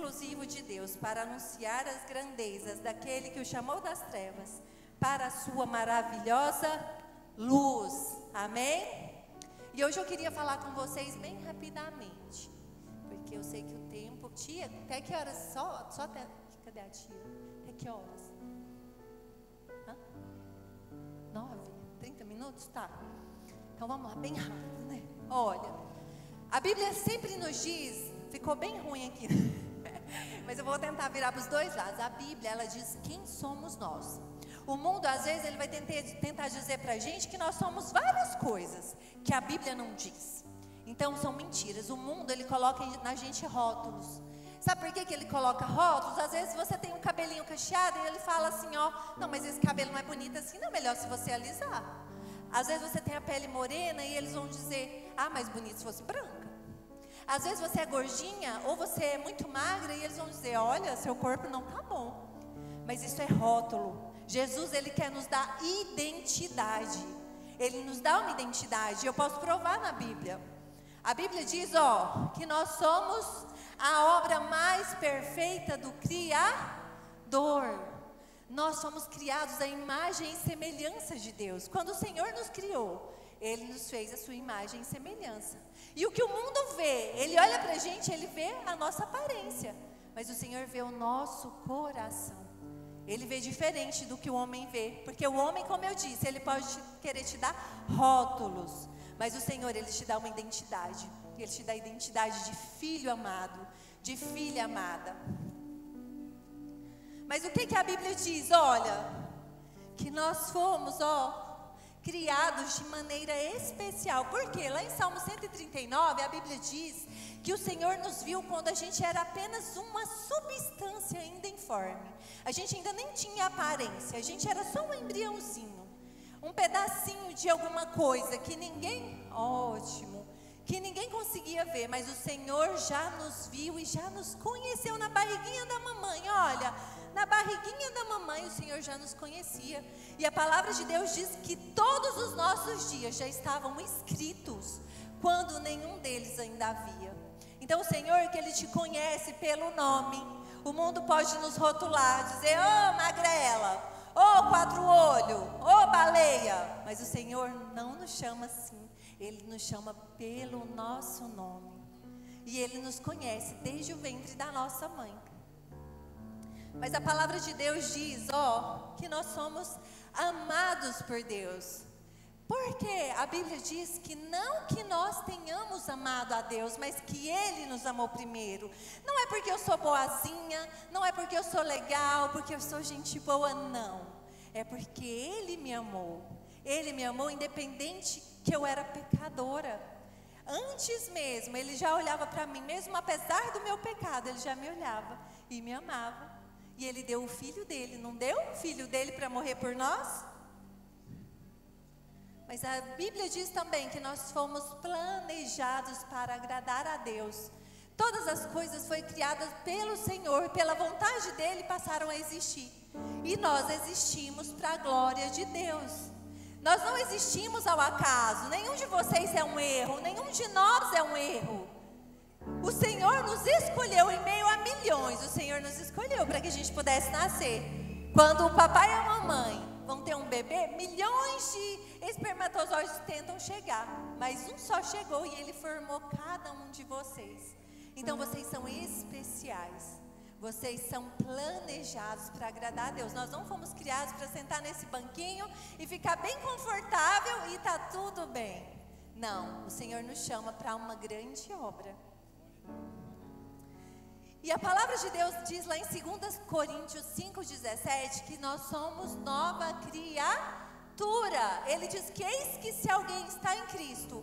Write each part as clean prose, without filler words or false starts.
exclusivo de Deus para anunciar as grandezas daquele que o chamou das trevas para a sua maravilhosa luz. Amém? E hoje eu queria falar com vocês bem rapidamente, porque eu sei que o tempo... Tia, até que horas? Só até... Cadê a tia? Até que horas? 9? 30 minutos? Tá. Então vamos lá, bem rápido, né? Olha, a Bíblia sempre nos diz... Ficou bem ruim aqui, mas eu vou tentar virar para os dois lados. A Bíblia, ela diz quem somos nós. O mundo, às vezes, ele vai tentar dizer para a gente que nós somos várias coisas que a Bíblia não diz. Então, são mentiras. O mundo, ele coloca na gente rótulos. Sabe por que ele coloca rótulos? Às vezes, você tem um cabelinho cacheado e ele fala assim, ó, não, mas esse cabelo não é bonito assim, não, é melhor se você alisar. Às vezes, você tem a pele morena e eles vão dizer, ah, mais bonito se fosse branca. Às vezes você é gordinha ou você é muito magra e eles vão dizer, olha, seu corpo não tá bom. Mas isso é rótulo. Jesus, ele quer nos dar identidade. Ele nos dá uma identidade. Eu posso provar na Bíblia. A Bíblia diz, ó, que nós somos a obra mais perfeita do Criador. Nós somos criados à imagem e semelhança de Deus. Quando o Senhor nos criou, Ele nos fez a sua imagem e semelhança. E o que o mundo vê, ele olha pra gente, ele vê a nossa aparência. Mas o Senhor vê o nosso coração. Ele vê diferente do que o homem vê. Porque o homem, como eu disse, ele pode querer te dar rótulos. Mas o Senhor, ele te dá uma identidade. Ele te dá a identidade de filho amado, de filha amada. Mas o que a Bíblia diz? Olha, que nós fomos, criados de maneira especial. Por quê? Lá em Salmo 139, a Bíblia diz que o Senhor nos viu quando a gente era apenas uma substância ainda informe. A gente ainda nem tinha aparência, a gente era só um embriãozinho, um pedacinho de alguma coisa que ninguém conseguia ver, mas o Senhor já nos viu e já nos conheceu na barriguinha da mamãe. Olha, na barriguinha da mamãe o Senhor já nos conhecia. E a palavra de Deus diz que todos os nossos dias já estavam escritos, quando nenhum deles ainda havia. Então o Senhor, que Ele te conhece pelo nome. O mundo pode nos rotular, dizer, ô magrela, ô quatro olho, ô baleia. Mas o Senhor não nos chama assim. Ele nos chama pelo nosso nome. E Ele nos conhece desde o ventre da nossa mãe. Mas a palavra de Deus diz, que nós somos amados por Deus. Porque a Bíblia diz que não que nós tenhamos amado a Deus, mas que Ele nos amou primeiro. Não é porque eu sou boazinha, não é porque eu sou legal, porque eu sou gente boa, não. É porque Ele me amou. Ele me amou independente que eu era pecadora. Antes mesmo, Ele já olhava para mim, mesmo apesar do meu pecado, Ele já me olhava e me amava. E Ele deu o filho dele, não deu o filho dele para morrer por nós? Mas a Bíblia diz também que nós fomos planejados para agradar a Deus. Todas as coisas foram criadas pelo Senhor, pela vontade dEle passaram a existir. E nós existimos para a glória de Deus. Nós não existimos ao acaso, nenhum de vocês é um erro, nenhum de nós é um erro. O Senhor nos escolheu em meio a milhões, o Senhor nos escolheu para que a gente pudesse nascer. Quando o papai e a mamãe vão ter um bebê, milhões de espermatozoides tentam chegar, mas um só chegou e Ele formou cada um de vocês. Então vocês são especiais. Vocês são planejados para agradar a Deus. Nós não fomos criados para sentar nesse banquinho e ficar bem confortável e tá tudo bem. Não, o Senhor nos chama para uma grande obra. E a palavra de Deus diz lá em 2 Coríntios 5,17 que nós somos nova criatura. Ele diz que eis que se alguém está em Cristo,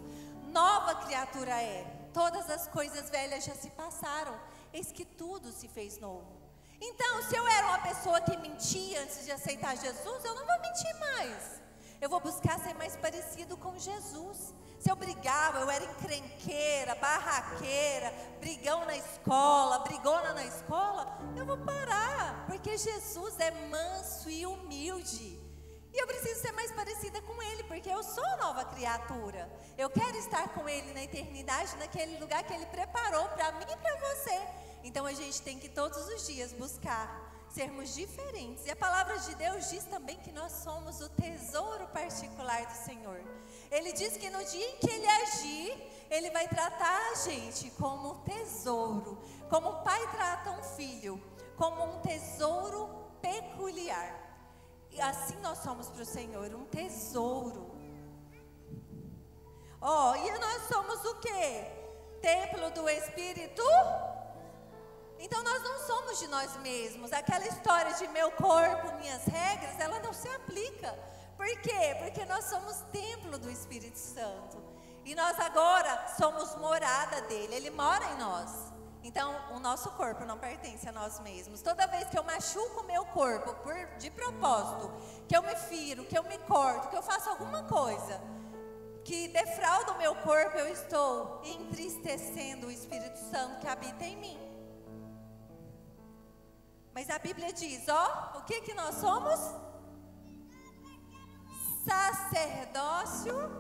nova criatura é. Todas as coisas velhas já se passaram. Eis que tudo se fez novo. Então, se eu era uma pessoa que mentia antes de aceitar Jesus, eu não vou mentir mais. Eu vou buscar ser mais parecido com Jesus. Se eu brigava, eu era encrenqueira, barraqueira, brigão na escola, brigona na escola, eu vou parar, porque Jesus é manso e humilde. E eu preciso ser mais parecida com Ele, porque eu sou nova criatura. Eu quero estar com Ele na eternidade, naquele lugar que Ele preparou para mim e para você. Então a gente tem que todos os dias buscar sermos diferentes. E a palavra de Deus diz também que nós somos o tesouro particular do Senhor. Ele diz que no dia em que Ele agir, Ele vai tratar a gente como tesouro, como um pai trata um filho, como um tesouro peculiar. E assim nós somos para o Senhor, um tesouro. E nós somos o quê? Templo do Espírito. Então nós não somos de nós mesmos. Aquela história de meu corpo, minhas regras, ela não se aplica. Por quê? Porque nós somos templo do Espírito Santo. E nós agora somos morada dele. Ele mora em nós. Então o nosso corpo não pertence a nós mesmos. Toda vez que eu machuco o meu corpo de propósito, que eu me firo, que eu me corto, que eu faço alguma coisa que defrauda o meu corpo, eu estou entristecendo o Espírito Santo que habita em mim. Mas a Bíblia diz, o que nós somos? Sacerdócio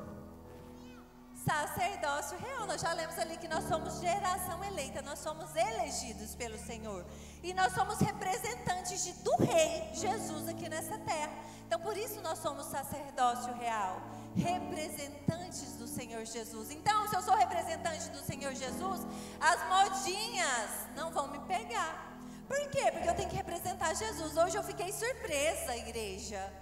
real. Nós já lemos ali que nós somos geração eleita, nós somos elegidos pelo Senhor. E nós somos representantes do Rei Jesus aqui nessa terra. Então por isso nós somos sacerdócio real, representantes do Senhor Jesus. Então se eu sou representante do Senhor Jesus, as modinhas não vão me pegar. Por quê? Porque eu tenho que representar Jesus. Hoje eu fiquei surpresa, igreja,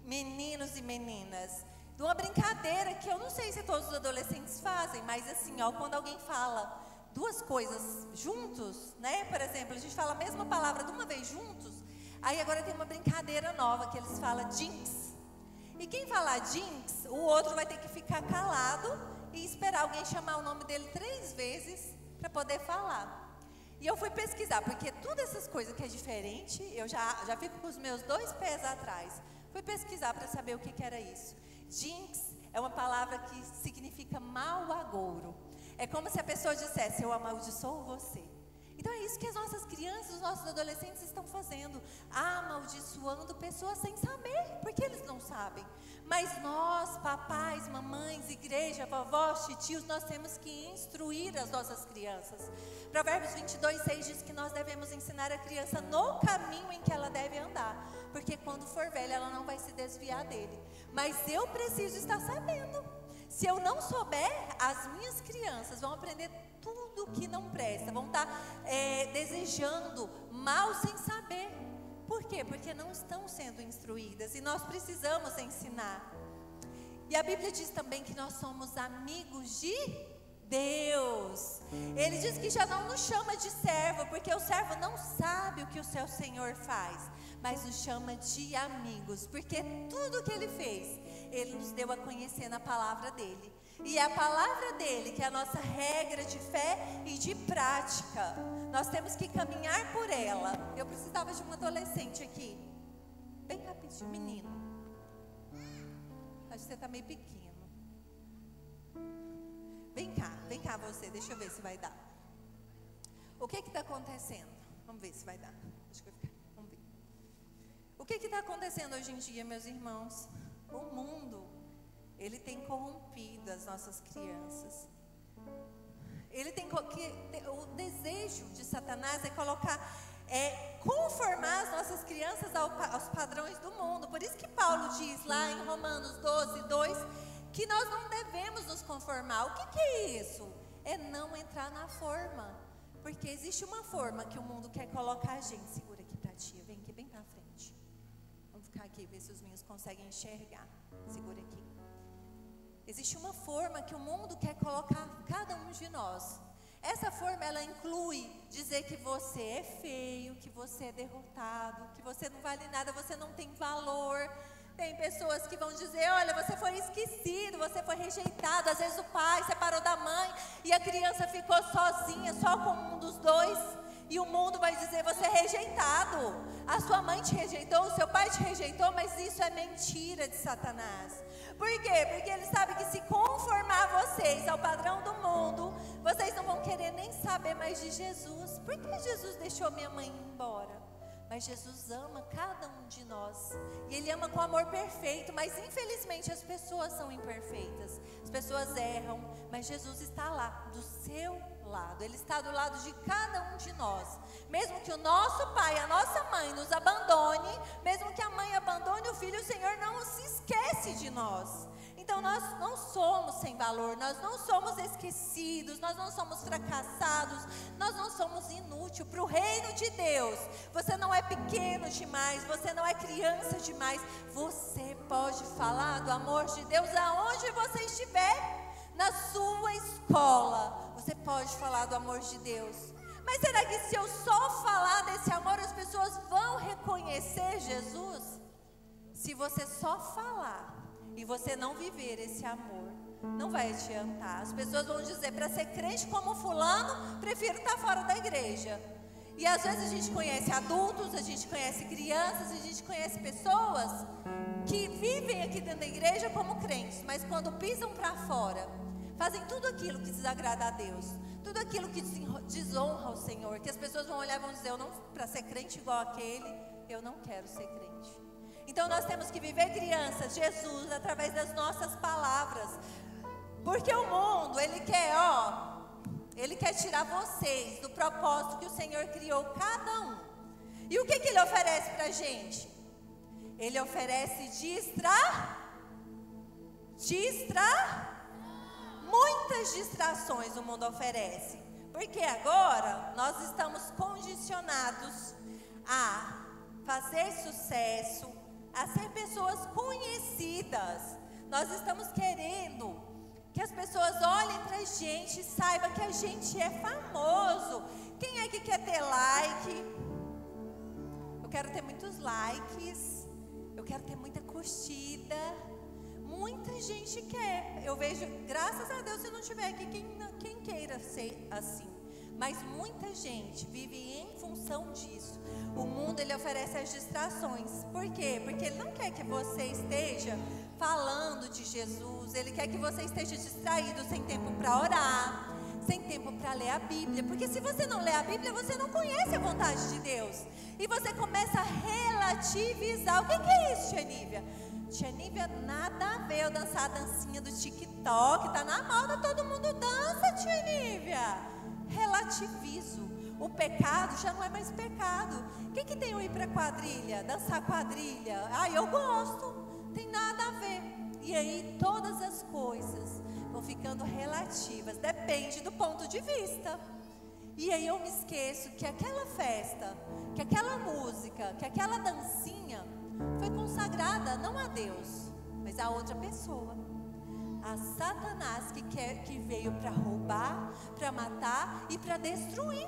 meninos e meninas, de uma brincadeira que eu não sei se todos os adolescentes fazem, mas assim, quando alguém fala duas coisas juntos, né? Por exemplo, a gente fala a mesma palavra de uma vez juntos, aí agora tem uma brincadeira nova que eles falam jinx. E quem falar jinx, o outro vai ter que ficar calado e esperar alguém chamar o nome dele 3 vezes para poder falar. E eu fui pesquisar, porque todas essas coisas que é diferente, eu já fico com os meus 2 pés atrás. Fui pesquisar para saber o que era isso. Jinx é uma palavra que significa mau agouro. É como se a pessoa dissesse, eu amaldiçoo você. Então é isso que as nossas crianças, os nossos adolescentes estão fazendo. Amaldiçoando pessoas sem saber, porque eles não sabem. Mas nós, papais, mamães, igreja, vovós, tios, nós temos que instruir as nossas crianças. Provérbios 22:6 diz que nós devemos ensinar a criança no caminho em que ela deve andar. Porque quando for velha, ela não vai se desviar dele. Mas eu preciso estar sabendo. Se eu não souber, as minhas crianças vão aprender tudo que não presta. Vão estar desejando mal sem saber. Por quê? Porque não estão sendo instruídas. E nós precisamos ensinar. E a Bíblia diz também que nós somos amigos de Deus. Ele diz que já não nos chama de servo, porque o servo não sabe o que o seu Senhor faz, mas nos chama de amigos, porque tudo que Ele fez, Ele nos deu a conhecer na palavra dEle. E é a palavra dEle que é a nossa regra de fé e de prática. Nós temos que caminhar por ela. Eu precisava de um adolescente aqui, bem rapidinho, menino. Acho que você está meio pequeno. Vem cá você, deixa eu ver se vai dar. O que está acontecendo? Vamos ver se vai dar. Deixa eu ficar, vamos ver. O que está acontecendo hoje em dia, meus irmãos? O mundo, ele tem corrompido as nossas crianças. O desejo de Satanás é conformar as nossas crianças aos padrões do mundo. Por isso que Paulo diz lá em Romanos 12:2 que nós não devemos nos conformar. O que é isso? É não entrar na forma. Porque existe uma forma que o mundo quer colocar a gente. Segura aqui pra tia, vem aqui bem pra frente. Vamos ficar aqui, ver se os meninos conseguem enxergar. Segura aqui. Existe uma forma que o mundo quer colocar cada um de nós. Essa forma, ela inclui dizer que você é feio, que você é derrotado, que você não vale nada, você não tem valor. Tem pessoas que vão dizer, olha, você foi esquecido, você foi rejeitado. Às vezes o pai separou da mãe e a criança ficou sozinha, só com um dos dois. E o mundo vai dizer, você é rejeitado. A sua mãe te rejeitou, o seu pai te rejeitou, mas isso é mentira de Satanás. Por quê? Porque ele sabe que se conformar vocês ao padrão do mundo, vocês não vão querer nem saber mais de Jesus. Por que Jesus deixou minha mãe ir embora? Mas Jesus ama cada um de nós. E Ele ama com amor perfeito. Mas infelizmente as pessoas são imperfeitas. As pessoas erram. Mas Jesus está lá, do seu lado. Ele está do lado de cada um de nós. Mesmo que o nosso pai, a nossa mãe nos abandone, mesmo que a mãe abandone o filho, o Senhor não se esquece de nós. Então nós não somos sem valor, nós não somos esquecidos, nós não somos fracassados, nós não somos inúteis para o reino de Deus. Você não é pequeno demais, você não é criança demais. Você pode falar do amor de Deus aonde você estiver, na sua escola. Você pode falar do amor de Deus. Mas será que se eu só falar desse amor, as pessoas vão reconhecer Jesus? Se você só falar e você não viver esse amor, não vai adiantar. As pessoas vão dizer, para ser crente como fulano, prefiro estar fora da igreja. E às vezes a gente conhece adultos, a gente conhece crianças, a gente conhece pessoas que vivem aqui dentro da igreja como crentes, mas quando pisam para fora, fazem tudo aquilo que desagrada a Deus, tudo aquilo que desonra o Senhor, que as pessoas vão olhar e vão dizer, para ser crente igual aquele, eu não quero ser crente. Então nós temos que viver, crianças, Jesus através das nossas palavras. Porque o mundo, ele quer tirar vocês do propósito que o Senhor criou cada um. E o que ele oferece para a gente? Ele oferece muitas distrações o mundo oferece. Porque agora nós estamos condicionados a fazer sucesso, a ser pessoas conhecidas. Nós estamos querendo que as pessoas olhem para a gente e saibam que a gente é famoso. Quem é que quer ter like? Eu quero ter muitos likes, eu quero ter muita curtida. Muita gente quer. Eu vejo, graças a Deus, se não tiver aqui quem queira ser assim. Mas muita gente vive em função disso. O mundo, ele oferece as distrações. Por quê? Porque ele não quer que você esteja falando de Jesus. Ele quer que você esteja distraído, sem tempo para orar, sem tempo para ler a Bíblia. Porque se você não lê a Bíblia, você não conhece a vontade de Deus. E você começa a relativizar. O que é isso, tia Nívia? Tia Nívia, nada a ver eu dançar a dancinha do TikTok. Tá na moda, todo mundo dança, tia Nívia. Relativizo. O pecado já não é mais pecado. O que tem eu ir para quadrilha? Dançar quadrilha? Eu gosto. Tem nada a ver. E aí todas as coisas vão ficando relativas. Depende do ponto de vista. E aí eu me esqueço que aquela festa, que aquela música, que aquela dancinha foi consagrada não a Deus, mas a outra pessoa. A Satanás que veio para roubar, para matar e para destruir.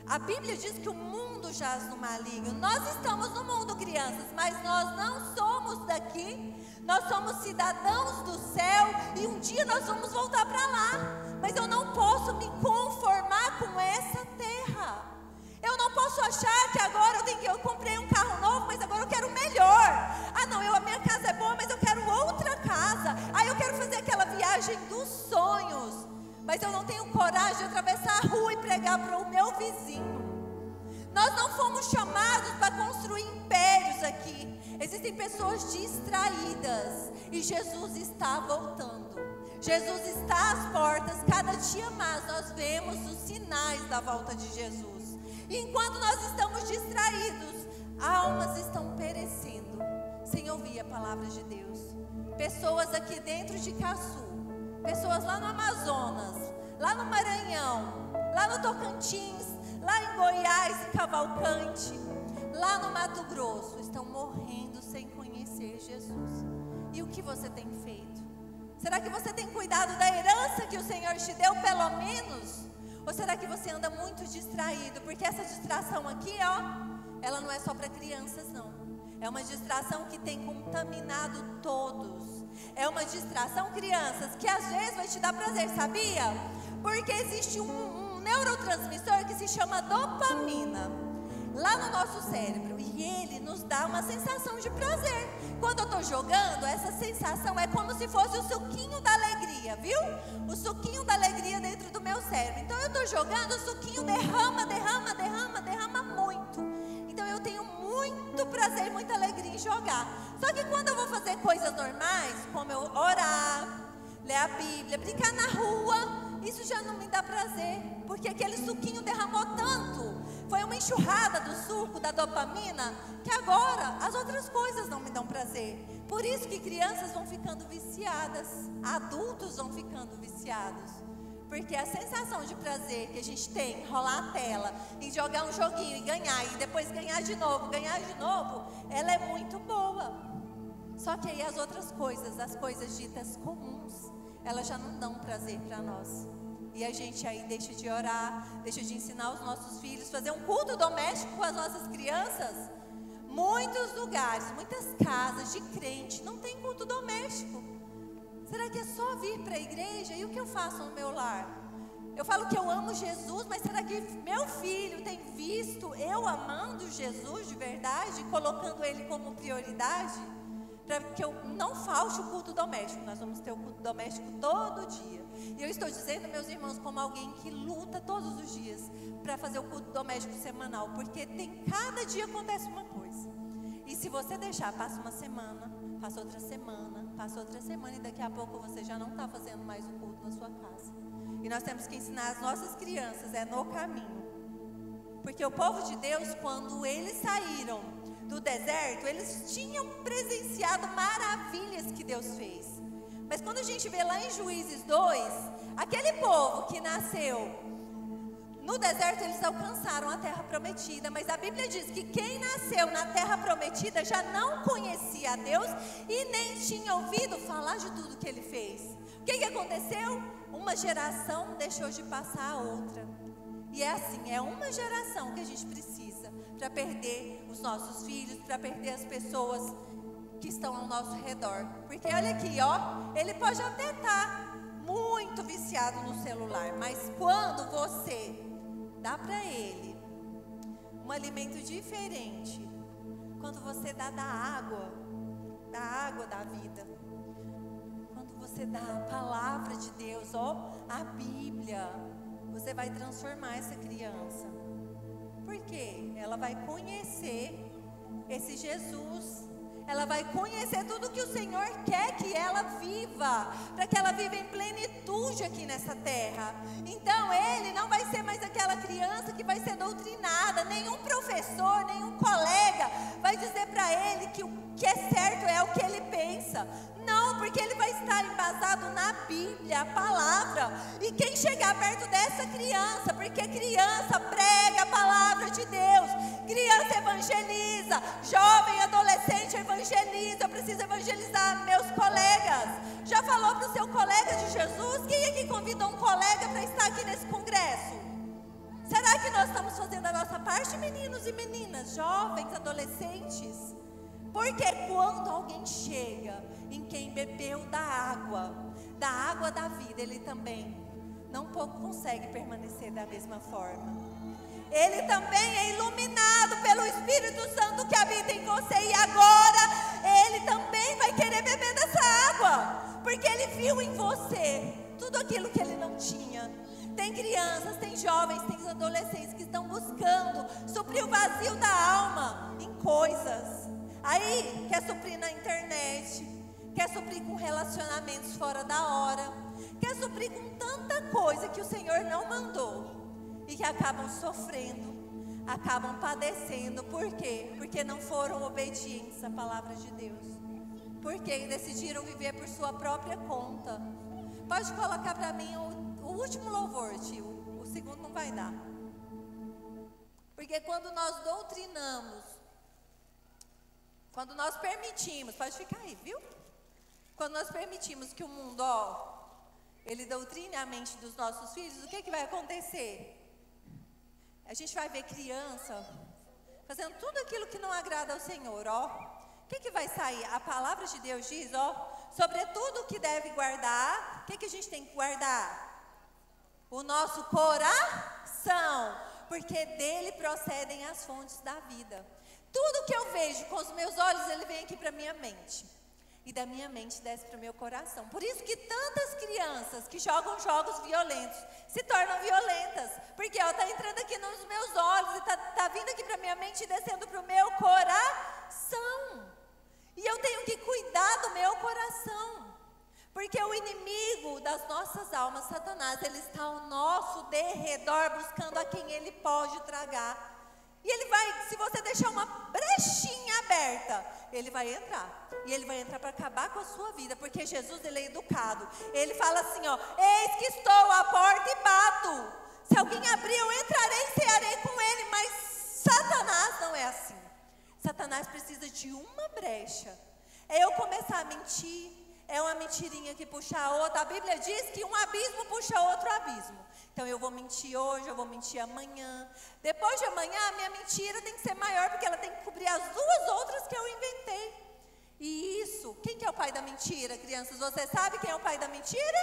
A Bíblia diz que o mundo jaz no maligno. Nós estamos no mundo, crianças, mas nós não somos daqui. Nós somos cidadãos do céu e um dia nós vamos voltar para lá. Mas eu não posso me conformar com essa terra. Eu não posso achar que agora eu comprei um carro novo, mas agora eu quero o melhor. A minha casa é boa, mas eu quero outra casa. Eu quero fazer aquela viagem dos sonhos, mas eu não tenho coragem de atravessar a rua e pregar para o meu vizinho. Nós não fomos chamados para construir impérios aqui. Existem pessoas distraídas e Jesus está voltando. Jesus está às portas. Cada dia mais nós vemos os sinais da volta de Jesus. E enquanto nós estamos distraídos, almas estão perecendo sem ouvir a palavra de Deus. Pessoas aqui dentro de Caçu, pessoas lá no Amazonas, lá no Maranhão, lá no Tocantins, lá em Goiás e Cavalcante, lá no Mato Grosso, estão morrendo sem conhecer Jesus. E o que você tem feito? Será que você tem cuidado da herança que o Senhor te deu, pelo menos? Ou será que você anda muito distraído? Porque essa distração aqui, ela não é só para crianças, não. É uma distração que tem contaminado todos. É uma distração, crianças, que às vezes vai te dar prazer, sabia? Porque existe um neurotransmissor que se chama dopamina lá no nosso cérebro, e ele nos dá uma sensação de prazer. Quando eu estou jogando, essa sensação é como se fosse o suquinho da alegria, viu? O suquinho da alegria dentro do meu cérebro. Então eu estou jogando, o suquinho derrama muito. Então eu tenho muito prazer e muita alegria em jogar. Só que quando eu vou fazer coisas normais, como eu orar, ler a Bíblia, brincar na rua, isso já não me dá prazer, porque aquele suquinho derramou tanto, foi uma enxurrada do suco, da dopamina, que agora as outras coisas não me dão prazer. Por isso que crianças vão ficando viciadas, adultos vão ficando viciados, porque a sensação de prazer que a gente tem em rolar a tela, em jogar um joguinho e ganhar, e depois ganhar de novo, ela é muito boa. Só que aí as outras coisas, as coisas ditas comuns, elas já não dão prazer para nós. E a gente aí deixa de orar, deixa de ensinar os nossos filhos, fazer um culto doméstico com as nossas crianças. Muitos lugares, muitas casas de crente não tem culto doméstico. Será que é só vir para a igreja? E o que eu faço no meu lar? Eu falo que eu amo Jesus, mas será que meu filho tem visto eu amando Jesus de verdade, colocando Ele como prioridade? Para que eu não falte o culto doméstico. Nós vamos ter o culto doméstico todo dia. E eu estou dizendo, meus irmãos, como alguém que luta todos os dias para fazer o culto doméstico semanal, porque cada dia acontece uma coisa. E se você deixar, passa uma semana, passa outra semana, e daqui a pouco você já não está fazendo mais o culto na sua casa. E nós temos que ensinar as nossas crianças, no caminho. Porque o povo de Deus, quando eles saíram do deserto, eles tinham presenciado maravilhas que Deus fez. Mas quando a gente vê lá em Juízes 2, aquele povo que nasceu no deserto, eles alcançaram a terra prometida. Mas a Bíblia diz que quem nasceu na terra prometida já não conhecia a Deus e nem tinha ouvido falar de tudo que Ele fez. O que aconteceu? Uma geração deixou de passar a outra. E é assim, é uma geração que a gente precisa para perder os nossos filhos, para perder as pessoas que estão ao nosso redor. Porque olha aqui, ele pode até estar muito viciado no celular, mas quando você dá para ele um alimento diferente, quando você dá da água da vida, quando você dá a palavra de Deus, a Bíblia, você vai transformar essa criança. Por quê? Ela vai conhecer esse Jesus. Ela vai conhecer tudo que o Senhor quer que ela viva, para que ela viva em plenitude aqui nessa terra. Então ele não vai ser mais aquela criança que vai ser doutrinada. Nenhum professor, nenhum colega vai dizer para ele que o que é certo é o que ele pensa. Não, porque ele vai estar embasado na Bíblia, a palavra. E quem chegar perto dessa criança, porque criança prega a palavra de Deus, criança evangeliza, jovem, adolescente evangeliza. Eu preciso evangelizar meus colegas. Já falou para o seu colega de Jesus? Quem é que convidou um colega para estar aqui nesse congresso? Será que nós estamos fazendo a nossa parte, meninos e meninas, jovens, adolescentes? Porque quando alguém chega em quem bebeu da água da vida, ele também não consegue permanecer da mesma forma. Ele também é iluminado pelo Espírito Santo que habita em você, e agora ele também vai querer beber dessa água, porque ele viu em você tudo aquilo que ele não tinha. Tem crianças, tem jovens, tem adolescentes que estão buscando suprir o vazio da alma em coisas. Aí quer suprir na internet, quer suprir com relacionamentos fora da hora, quer suprir com tanta coisa que o Senhor não mandou, e que acabam sofrendo, acabam padecendo. Por quê? Porque não foram obedientes à palavra de Deus, porque decidiram viver por sua própria conta. Pode colocar para mim o último louvor, tio. O segundo não vai dar. Porque quando nós doutrinamos, quando nós permitimos, pode ficar aí, viu? Quando nós permitimos que o mundo, ele doutrine a mente dos nossos filhos, o que vai acontecer? A gente vai ver criança fazendo tudo aquilo que não agrada ao Senhor, O que vai sair? A palavra de Deus diz, sobretudo o que deve guardar. O que a gente tem que guardar? O nosso coração, porque dele procedem as fontes da vida. Tudo que eu vejo com os meus olhos, ele vem aqui para a minha mente. E da minha mente desce para o meu coração. Por isso que tantas crianças que jogam jogos violentos se tornam violentas. Porque está entrando aqui nos meus olhos e está vindo aqui para a minha mente e descendo para o meu coração. E eu tenho que cuidar do meu coração. Porque o inimigo das nossas almas, Satanás, ele está ao nosso derredor, buscando a quem ele pode tragar. E ele vai, se você deixar uma brechinha aberta, ele vai entrar. E ele vai entrar para acabar com a sua vida. Porque Jesus, ele é educado. Ele fala assim, ó: eis que estou à porta e bato. Se alguém abrir, eu entrarei e cearei com ele. Mas Satanás não é assim. Satanás precisa de uma brecha. É eu começar a mentir. É uma mentirinha que puxa a outra. A Bíblia diz que um abismo puxa outro abismo. Então eu vou mentir hoje, eu vou mentir amanhã. Depois de amanhã, a minha mentira tem que ser maior, porque ela tem que cobrir as duas outras que eu inventei. E isso, quem que é o pai da mentira, crianças? Você sabe quem é o pai da mentira?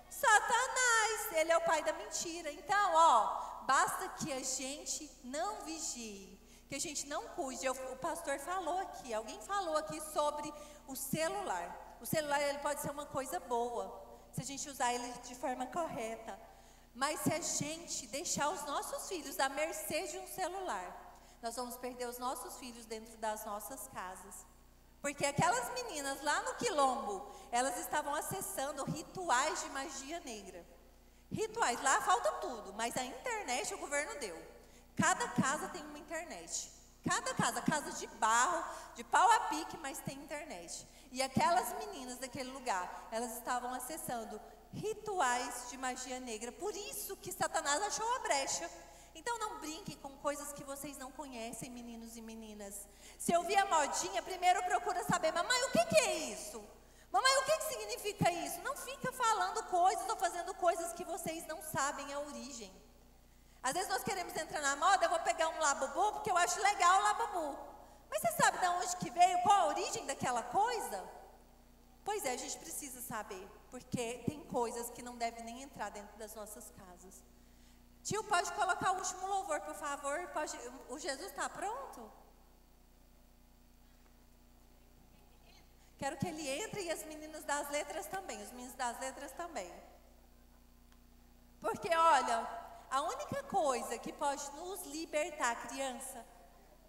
Satanás, ele é o pai da mentira. Então, ó, basta que a gente não vigie, que a gente não cuide. O pastor falou aqui, alguém falou aqui sobre o celular. O celular, ele pode ser uma coisa boa, se a gente usar ele de forma correta. Mas se a gente deixar os nossos filhos à mercê de um celular, nós vamos perder os nossos filhos dentro das nossas casas. Porque aquelas meninas lá no Quilombo, elas estavam acessando rituais de magia negra. Rituais, lá falta tudo, mas a internet o governo deu. Cada casa tem uma internet. Cada casa, casa de barro, de pau a pique, mas tem internet. E aquelas meninas daquele lugar, elas estavam acessando rituais de magia negra. Por isso que Satanás achou a brecha. Então não brinquem com coisas que vocês não conhecem, meninos e meninas. Se eu vi a modinha, primeiro procura saber: mamãe, o que é isso? Mamãe, o que significa isso? Não fica falando coisas ou fazendo coisas que vocês não sabem a origem. Às vezes nós queremos entrar na moda, eu vou pegar um labubu porque eu acho legal o labubu. Mas você sabe de onde que veio, qual a origem daquela coisa? Pois é, a gente precisa saber, porque tem coisas que não devem nem entrar dentro das nossas casas. Tio, pode colocar o último louvor, por favor? Pode, o Jesus está pronto? Quero que ele entre e as meninas das letras também, os meninos das letras também. Porque, olha, a única coisa que pode nos libertar, criança,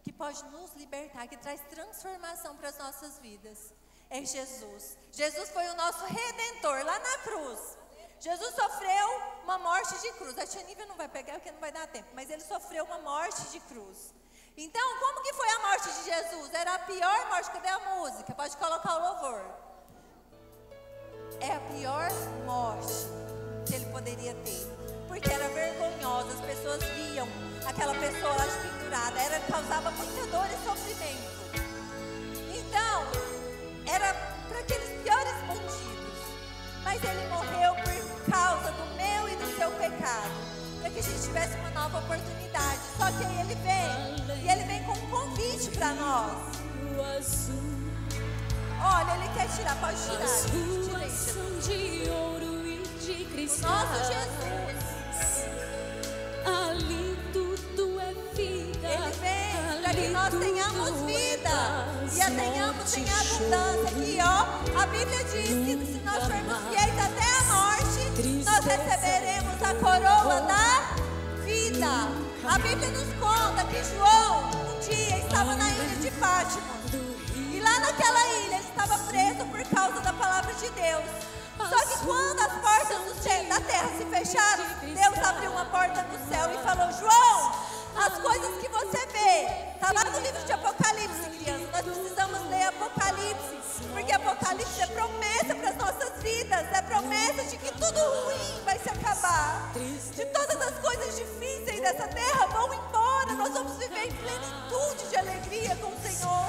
que pode nos libertar, que traz transformação para as nossas vidas, é Jesus. Jesus foi o nosso Redentor lá na cruz. Jesus sofreu uma morte de cruz. A tia Nívia não vai pegar porque não vai dar tempo, mas ele sofreu uma morte de cruz. Então, como que foi a morte de Jesus? Era a pior morte. Cadê a música? Pode colocar o louvor. É a pior morte que ele poderia ter, porque era vergonhosa. As pessoas viam aquela pessoa lá pendurada, causava muita dor e sofrimento. Então, era para aqueles piores bandidos. Mas ele morreu por causa do meu e do seu pecado, para que a gente tivesse uma nova oportunidade. Só que aí ele vem, e ele vem com um convite para nós. Olha, ele quer tirar, pode tirar. De ouro e de cristal. Nosso Jesus. Ali tudo é vida. Ele vem para que nós tenhamos vida e a tenhamos em abundância. Aqui, ó, a Bíblia diz que se nós formos fiéis até a morte, nós receberemos a coroa da vida. A Bíblia nos conta que João um dia estava na ilha de Fátima. E lá naquela ilha ele estava preso por causa da palavra de Deus. Só que quando as portas da terra se fecharam, Deus abriu uma porta no céu e falou: João, as coisas que você vê, está lá no livro de Apocalipse, criança. Nós precisamos ler Apocalipse, porque Apocalipse é promessa para as nossas vidas, é promessa de que tudo ruim vai se acabar, de todas as coisas difíceis dessa terra vão embora, nós vamos viver em plenitude de alegria com o Senhor.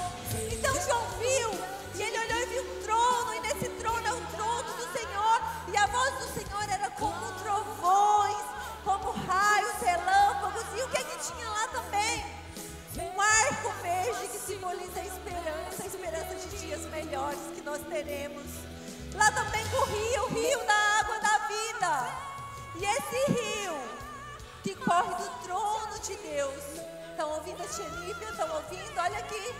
Então João viu, e ele olhou e viu um trono, e nesse trono é o trono do Senhor, e a voz do Senhor era como trovões, como raios, relâmpagos. E o que tinha lá também? Um arco verde que simboliza a esperança de dias melhores que nós teremos. Lá também corria o rio da água da vida. E esse rio que corre do trono de Deus. Estão ouvindo a tia Nívia? Estão ouvindo? Olha aqui.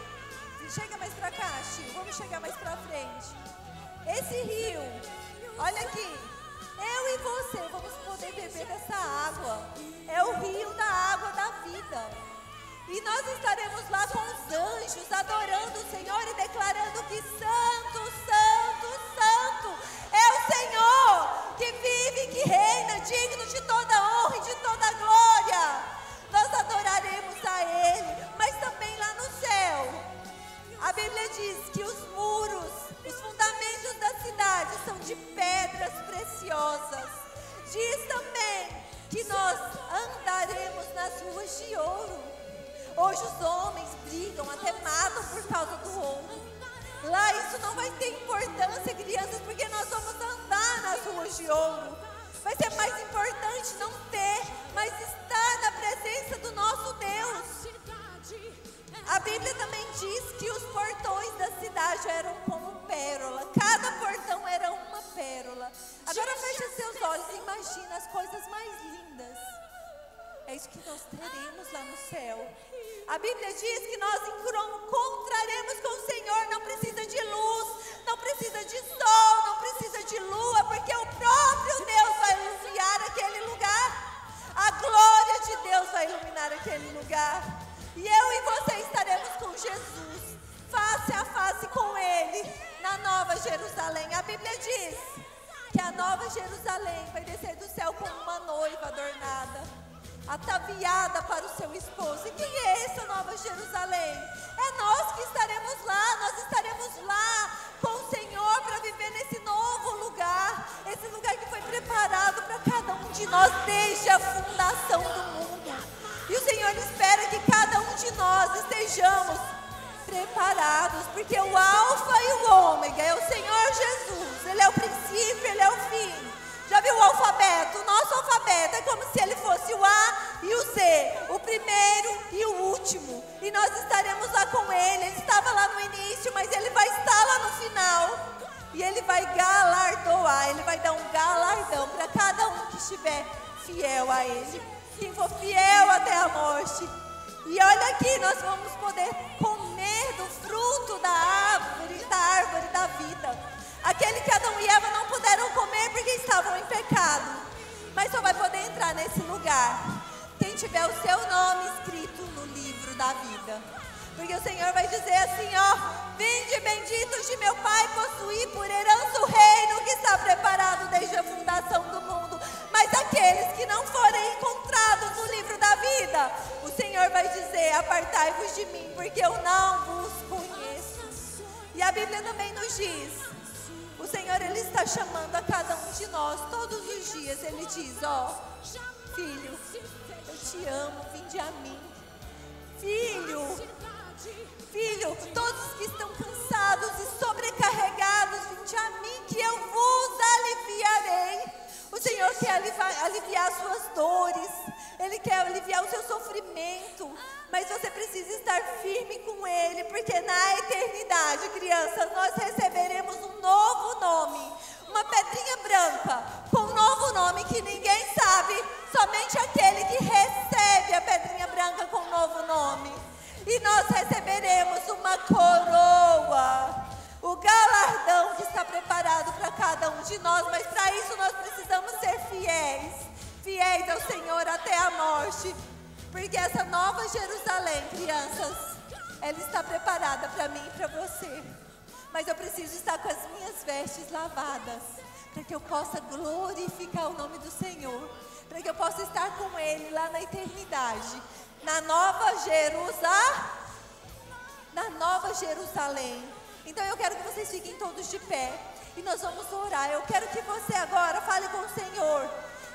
Chega mais pra cá, Chico. Vamos chegar mais pra frente. Esse rio, olha aqui. Eu e você vamos poder beber dessa água. É o rio da água da vida. E nós estaremos lá com os anjos, adorando o Senhor e declarando que Santo, Santo, Santo digno de toda honra e de toda glória. Nós adoraremos a Ele, mas também lá no céu. A Bíblia diz que os muros, os fundamentos da cidade são de pedras preciosas. Diz também que nós andaremos nas ruas de ouro. Hoje os homens brigam, até matam por causa do ouro. Lá isso não vai ter importância, crianças, porque nós vamos andar nas ruas de ouro. Vai ser mais importante não ter, mas estar na presença do nosso Deus. A Bíblia também diz que os portões da cidade eram como pérola. Cada portão era uma pérola. Agora feche seus olhos e imagine as coisas mais lindas. É isso que nós teremos lá no céu. A Bíblia diz que nós encontraremos com o Senhor. Não precisa de luz, não precisa de sol, não precisa de lua, porque o próprio Deus vai iluminar aquele lugar. A glória de Deus vai iluminar aquele lugar. E eu e você estaremos com Jesus, face a face com Ele, na Nova Jerusalém. A Bíblia diz que a Nova Jerusalém vai descer do céu como uma noiva adornada, ataviada para o seu esposo. E quem é essa Nova Jerusalém? É nós que estaremos lá. Nós estaremos lá com o Senhor para viver nesse novo lugar, esse lugar que foi preparado para cada um de nós desde a fundação do mundo. E o Senhor espera que cada um de nós estejamos preparados, porque o Alfa e o Ômega é o Senhor Jesus. Ele é o princípio, Ele é o fim. Já viu o alfabeto? O nosso alfabeto é como se ele fosse o A e o Z, o primeiro e o último. E nós estaremos lá com Ele. Ele estava lá no início, mas Ele vai estar lá no final. E Ele vai galardoar, Ele vai dar um galardão para cada um que estiver fiel a Ele. Quem for fiel até a morte. E olha aqui, nós vamos poder comer do fruto da árvore da vida. Aquele que Adão e Eva não puderam comer porque estavam em pecado. Mas só vai poder entrar nesse lugar quem tiver o seu nome escrito no livro da vida. Porque o Senhor vai dizer assim, ó: vinde benditos de meu Pai, possuir por herança o reino que está preparado desde a fundação do mundo. Mas aqueles que não forem encontrados no livro da vida, o Senhor vai dizer: apartai-vos de mim, porque eu não vos conheço. E a Bíblia também nos diz, o Senhor, Ele está chamando a cada um de nós todos os dias. Ele diz, ó: filho, eu te amo, vinde a mim. Filho, todos que estão cansados e sobrecarregados, vinde a mim, que eu vos aliviarei. O Senhor quer aliviar as suas dores, Ele quer aliviar o seu sofrimento, mas você precisa estar firme com Ele, porque na eternidade, crianças, nós receberemos um novo nome, uma pedrinha branca, com um novo nome que ninguém sabe, somente aquele que recebe a pedrinha branca com um novo nome. E nós receberemos uma coroa, o galardão que está preparado para cada um de nós. Mas para isso nós precisamos ser fiéis ao Senhor até a morte. Porque essa Nova Jerusalém, crianças, ela está preparada para mim e para você. Mas eu preciso estar com as minhas vestes lavadas, para que eu possa glorificar o nome do Senhor, para que eu possa estar com Ele lá na eternidade, na Nova Jerusalém. Então eu quero que vocês fiquem todos de pé e nós vamos orar. Eu quero que você agora fale com o Senhor,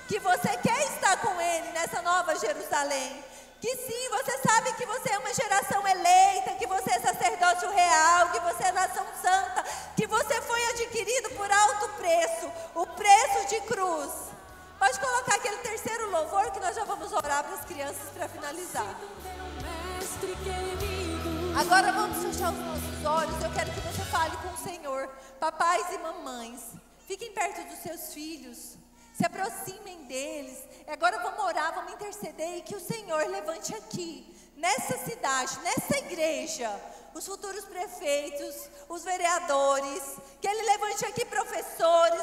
que você quer estar com Ele nessa Nova Jerusalém. Que sim, você sabe que você é uma geração eleita, que você é sacerdócio real, que você é nação santa, que você foi adquirido por alto preço, o preço de cruz. Pode colocar aquele terceiro louvor que nós já vamos orar para as crianças para finalizar. Agora vamos fechar os nossos olhos. Eu quero que você fale com o Senhor. Papais e mamães, fiquem perto dos seus filhos, se aproximem deles. Agora vamos orar, vamos interceder e que o Senhor levante aqui, nessa cidade, nessa igreja, os futuros prefeitos, os vereadores, que Ele levante aqui professores,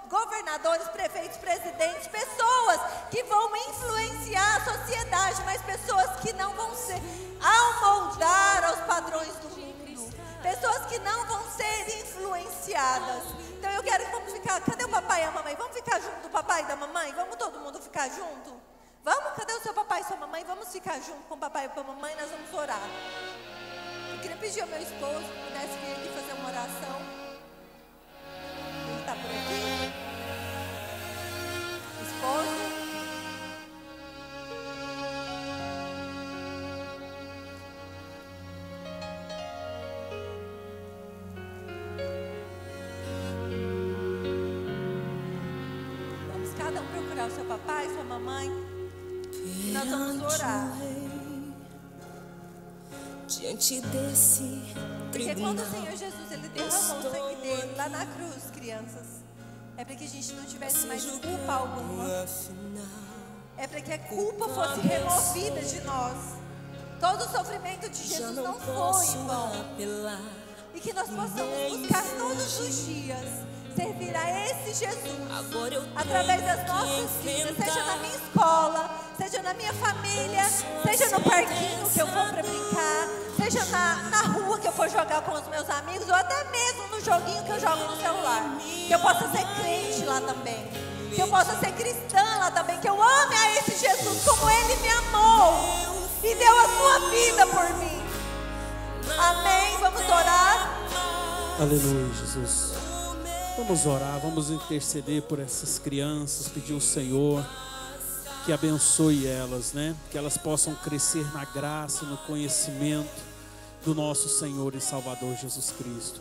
governadores, prefeitos, presidentes, pessoas que vão influenciar a sociedade, mas pessoas que não vão se amoldar aos padrões do mundo, Pessoas que não vão ser influenciadas. Então eu quero que vamos ficar. Cadê o papai e a mamãe? Vamos ficar junto do papai e da mamãe? Vamos todo mundo ficar junto? Vamos? Cadê o seu papai e sua mamãe? Vamos ficar junto com o papai e com a mamãe, nós vamos orar. Eu queria pedir ao meu esposo que pudesse vir aqui fazer uma oração. Ele está por aqui. Esposo. Vamos cada um procurar o seu papai, sua mamãe. E nós vamos orar. Diante desse Porque quando o Senhor Jesus ele derramou o sangue dele lá na cruz, crianças, é para que a gente não tivesse mais culpa alguma. É para que a culpa fosse removida de nós. Todo o sofrimento de Jesus não foi em vão. E que nós possamos buscar todos os dias servir a esse Jesus através das nossas vidas, seja na minha escola, seja na minha família, seja no parquinho que eu for para brincar, seja na rua que eu for jogar com os meus amigos, ou até mesmo no joguinho que eu jogo no celular. Que eu possa ser crente lá também, que eu possa ser cristã lá também, que eu ame a esse Jesus como Ele me amou e deu a sua vida por mim. Amém? Vamos orar? Aleluia, Jesus. Vamos orar, vamos interceder por essas crianças, pedir ao Senhor que abençoe elas, né? Que elas possam crescer na graça e no conhecimento do nosso Senhor e Salvador Jesus Cristo.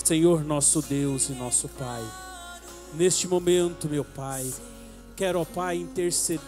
Senhor, nosso Deus e nosso Pai, neste momento, meu Pai, quero, ó Pai, interceder